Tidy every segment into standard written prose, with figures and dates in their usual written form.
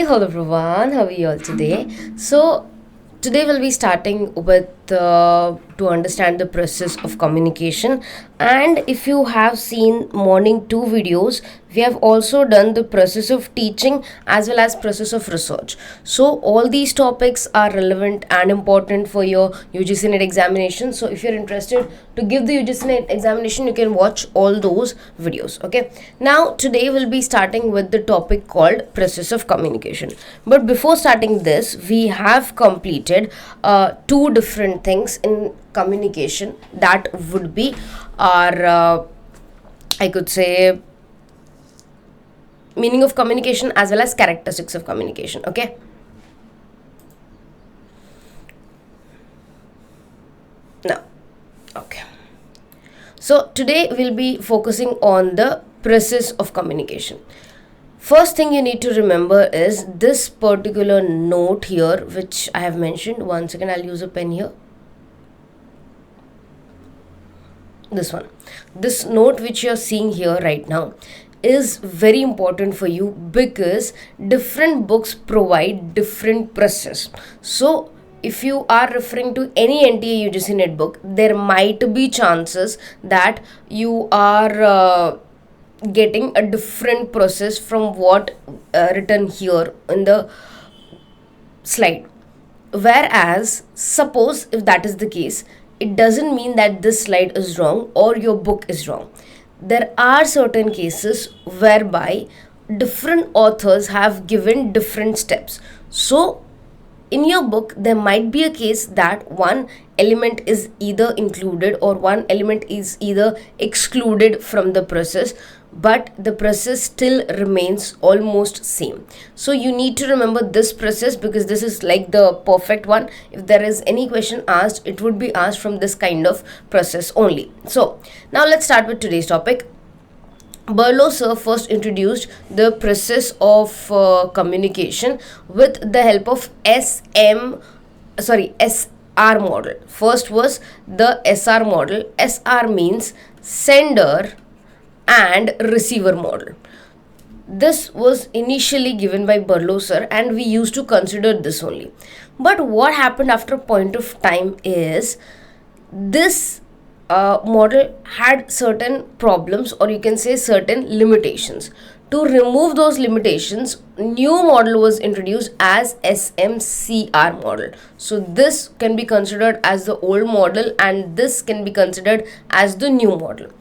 Hello everyone, how are you all today? Today we'll be starting with to understand the process of communication. And if you have seen morning two videos, we have also done the process of teaching as well as process of research. So all these topics are relevant and important for your UGC NET examination. So if you're interested to give the UGC NET examination, you can watch all those videos. Okay. Now today we'll be starting with the topic called process of communication. But before starting this, we have completed two different things in communication. That would be our I could say meaning of communication as well as characteristics of communication. Okay. Now, okay. So today we'll be focusing on the process of communication. First thing you need to remember is this particular note here, which I have mentioned. One second, I'll use a pen here. This one. This note which you're seeing here right now is very important for you because different books provide different process. So if you are referring to any NTA UGC NET book, there might be chances that you are getting a different process from what written here in the slide. Whereas, suppose if that is the case, it doesn't mean that this slide is wrong or your book is wrong. There are certain cases whereby different authors have given different steps. So, in your book, there might be a case that one element is either included or one element is either excluded from the process, but the process still remains almost same. So you need to remember this process because this is like the perfect one. If there is any question asked, it would be asked from this kind of process only. So now let's start with today's topic. Berlow sir first introduced the process of communication with the help of SR model. First was the SR model. SR means sender and receiver model. This was initially given by Berlow sir and we used to consider this only. But what happened after a point of time is this model had certain problems, or you can say certain limitations. To remove those limitations, new model was introduced as SMCR model. So this can be considered as the old model and this can be considered as the new model.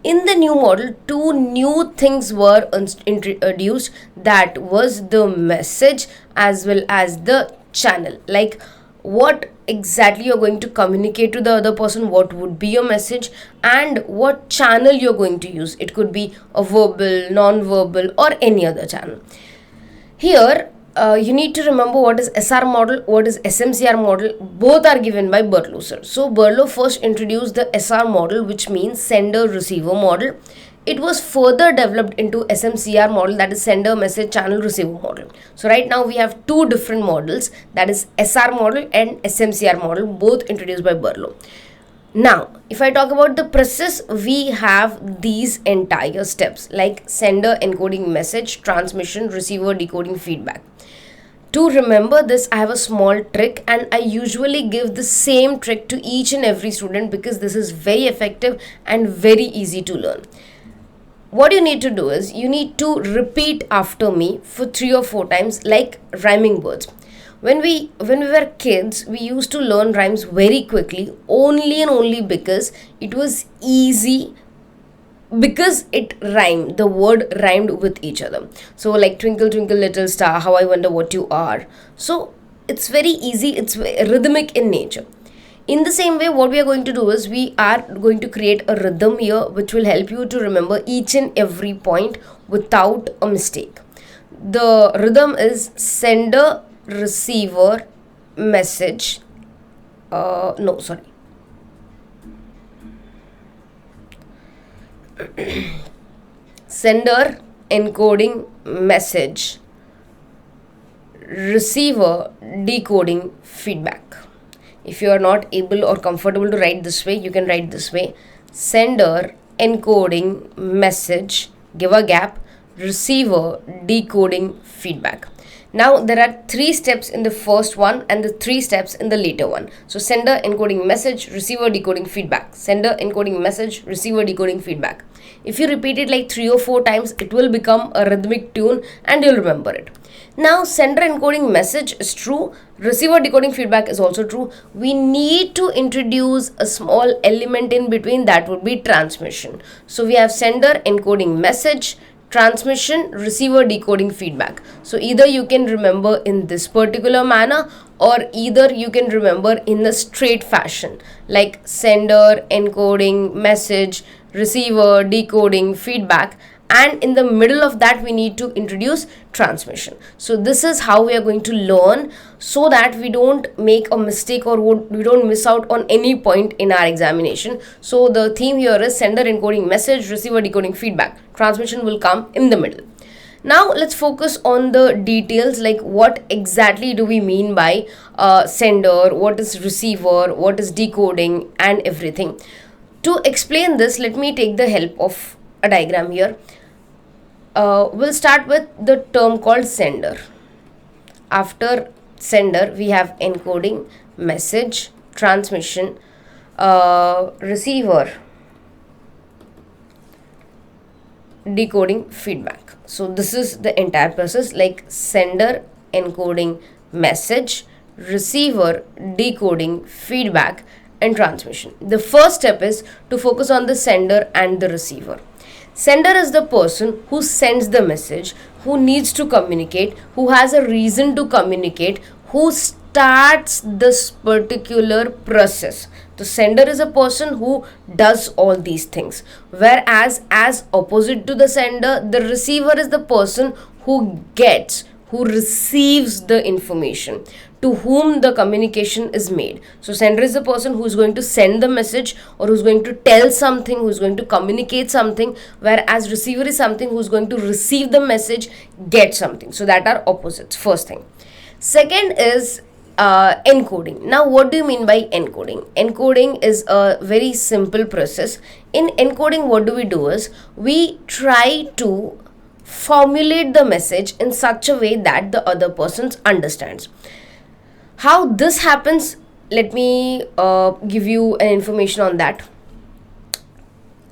In the new model, two new things were introduced, that was the message as well as the channel. Like what exactly you're going to communicate to the other person, what would be your message, and what channel you're going to use. It could be a verbal, non-verbal, or any other channel. Here, you need to remember what is SR model, what is SMCR model. Both are given by Berlow sir. So Berlow first introduced the SR model, which means sender receiver model. It was further developed into SMCR model, that is sender message channel receiver model. So right now we have two different models, that is SR model and SMCR model, both introduced by Berlow. Now, if I talk about the process, we have these entire steps like sender encoding message, transmission, receiver decoding feedback. To remember this, I have a small trick and I usually give the same trick to each and every student because this is very effective and very easy to learn. What you need to do is you need to repeat after me for 3 or 4 times like rhyming words. When we were kids, we used to learn rhymes very quickly only and only because it was easy, because it rhymed, the word rhymed with each other. So like twinkle twinkle little star, how I wonder what you are. So it's very easy, it's rhythmic in nature. In the same way, what we are going to do is we are going to create a rhythm here which will help you to remember each and every point without a mistake. The rhythm is sender, receiver, message. Sender, encoding, message. Receiver, decoding, feedback. If you are not able or comfortable to write this way, you can write this way. Sender, encoding, message, give a gap, receiver, decoding, feedback. Now there are 3 steps in the first one and the 3 steps in the later one. So sender encoding message, receiver decoding feedback. Sender encoding message, receiver decoding feedback. If you repeat it like 3 or 4 times, it will become a rhythmic tune and you'll remember it. Now sender encoding message is true, receiver decoding feedback is also true. We need to introduce a small element in between, that would be transmission. So we have sender encoding message, transmission, receiver decoding feedback. So either you can remember in this particular manner or either you can remember in a straight fashion like sender encoding message, receiver decoding feedback, and in the middle of that we need to introduce transmission. So this is how we are going to learn so that we don't make a mistake or we don't miss out on any point in our examination. So the theme here is sender encoding message, receiver decoding feedback. Transmission will come in the middle. Now let's focus on the details, like what exactly do we mean by sender, what is receiver, what is decoding, and everything. To explain this, let me take the help of a diagram here. We'll start with the term called sender. After sender, we have encoding, message, transmission, receiver, decoding, feedback. So this is the entire process, like sender encoding message, receiver decoding feedback, and transmission. The first step is to focus on the sender and the receiver. Sender is the person who sends the message, who needs to communicate, who has a reason to communicate, who starts this particular process. The sender is a person who does all these things, whereas as opposite to the sender, the receiver is the person who gets, who receives the information, to whom the communication is made. So sender is the person who is going to send the message or who's going to tell something, who's going to communicate something, whereas receiver is something who's going to receive the message, get something. So that are opposites, first thing. Second is encoding. Now what do you mean by encoding? Encoding is a very simple process. In encoding, what do we do is we try to formulate the message in such a way that the other person understands. How this happens, let me give you an information on that.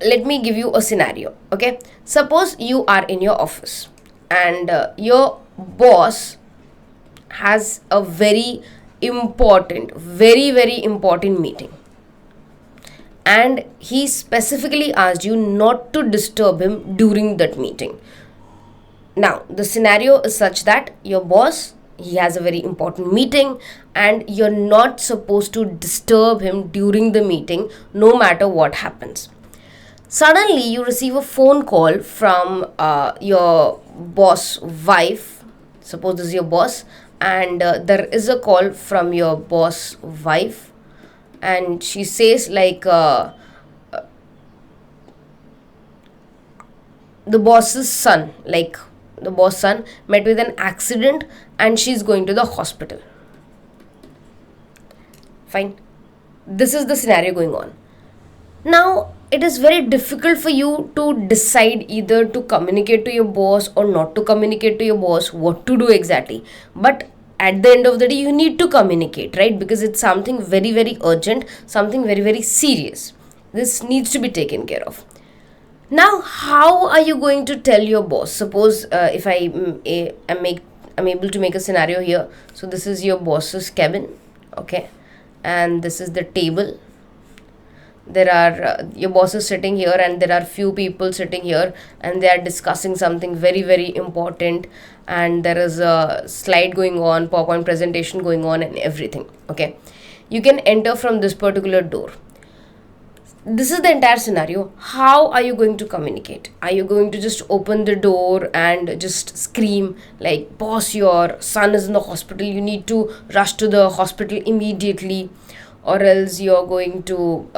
Let me give you a scenario. Okay, suppose you are in your office and your boss has a very important meeting, and he specifically asked you not to disturb him during that meeting. Now the scenario is such that your boss, he has a very important meeting and you're not supposed to disturb him during the meeting no matter what happens. Suddenly you receive a phone call from your boss wife. Suppose this is your boss, and there is a call from your boss wife, and she says like the boss's son, like the boss son met with an accident and she's going to the hospital. Fine, this is the scenario going on. Now it is very difficult for you to decide either to communicate to your boss or not to communicate to your boss, what to do exactly. But at the end of the day, you need to communicate, right? Because it's something very, very urgent, something very, very serious. This needs to be taken care of. Now, how are you going to tell your boss? Suppose if I'm able to make a scenario here. So this is your boss's cabin, okay, and this is the table. There are your boss is sitting here and there are few people sitting here and they are discussing something very, very important, and there is a slide going on, PowerPoint presentation going on and everything. Okay, you can enter from this particular door. This is the entire scenario. How are you going to communicate? Are you going to just open the door and just scream like, boss, your son is in the hospital, you need to rush to the hospital immediately? Or else you're going to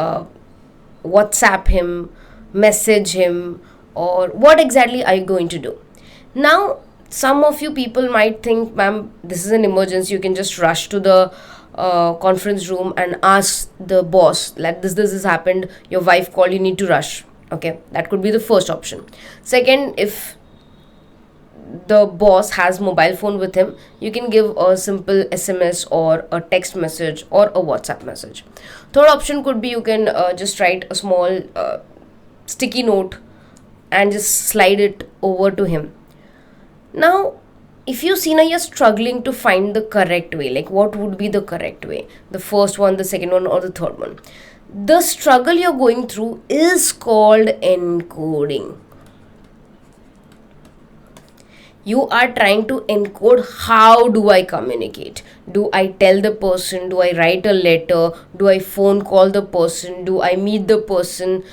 WhatsApp him, message him, or what exactly are you going to do? Now, some of you people might think, ma'am, this is an emergency, you can just rush to the conference room and ask the boss, like this has happened, your wife called, you need to rush. Okay, that could be the first option. Second, if the boss has mobile phone with him, you can give a simple SMS or a text message or a WhatsApp message. Third option could be you can just write a small sticky note and just slide it over to him. Now, if you see now you're struggling to find the correct way, like what would be the correct way, the first one, the second one, or the third one, the struggle you're going through is called encoding. You are trying to encode, how do I communicate? Do I tell the person? Do I write a letter? Do I phone call the person? Do I meet the person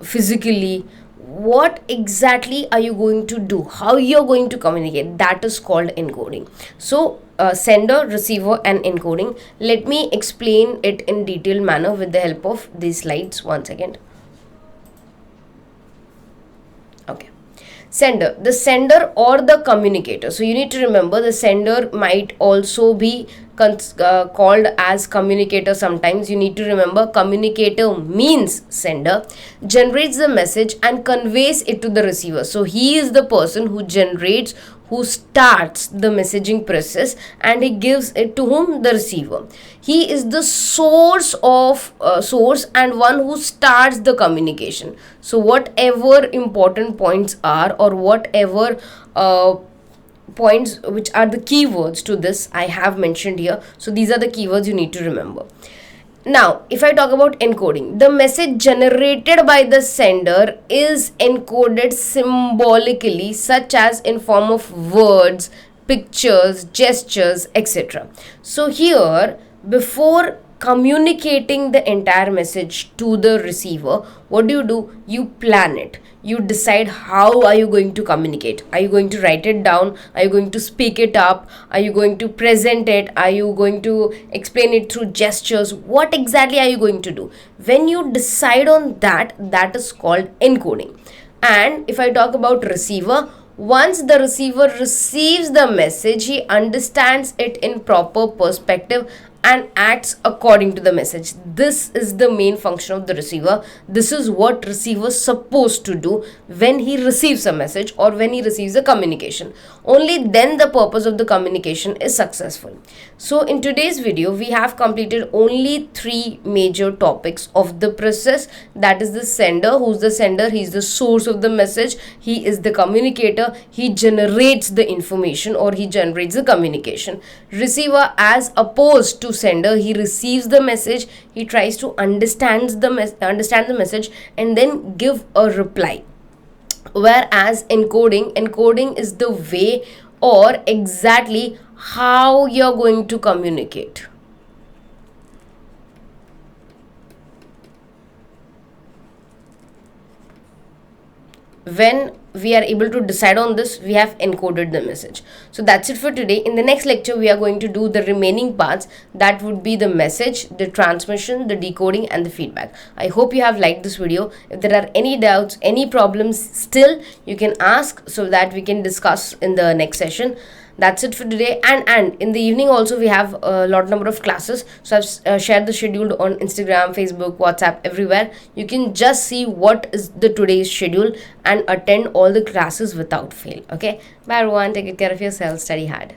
physically? What exactly are you going to do? How you're going to communicate? That is called encoding. So sender, receiver, and encoding. Let me explain it in detailed manner with the help of these slides. One second. Okay. Sender, the sender or the communicator. So you need to remember the sender might also be called as communicator sometimes. You need to remember communicator means sender, generates the message and conveys it to the receiver. So he is the person who generates, who starts the messaging process, and he gives it to whom? The receiver. He is the source and one who starts the communication. So whatever important points are, or whatever points which are the keywords to this, I have mentioned here. So these are the keywords you need to remember. Now, if I talk about encoding, the message generated by the sender is encoded symbolically, such as in form of words, pictures, gestures, etc. So here, before communicating the entire message to the receiver, what do? You plan it. You decide how are you going to communicate. Are you going to write it down? Are you going to speak it up? Are you going to present it? Are you going to explain it through gestures? What exactly are you going to do? When you decide on that, that is called encoding. And if I talk about receiver, once the receiver receives the message, he understands it in proper perspective and acts according to the message. This is the main function of the receiver. This is what receiver is supposed to do when he receives a message or when he receives a communication. Only then the purpose of the communication is successful. So in today's video, we have completed only 3 major topics of the process. That is the sender. Who's the sender? He's the source of the message. He is the communicator. He generates the information or he generates the communication. Receiver, as opposed to sender, he receives the message, he tries to understand the message and then give a reply. Whereas encoding is the way or exactly how you're going to communicate. When we are able to decide on this, we have encoded the message. So that's it for today. In the next lecture, we are going to do the remaining parts. That would be the message, the transmission, the decoding and the feedback. I hope you have liked this video. If there are any doubts, any problems still, you can ask so that we can discuss in the next session. That's it for today. And in the evening also we have a lot number of classes. So I've shared the schedule on Instagram, Facebook, WhatsApp, everywhere. You can just see what is the today's schedule and attend all the classes without fail. Okay. Bye everyone. Take good care of yourself. Study hard.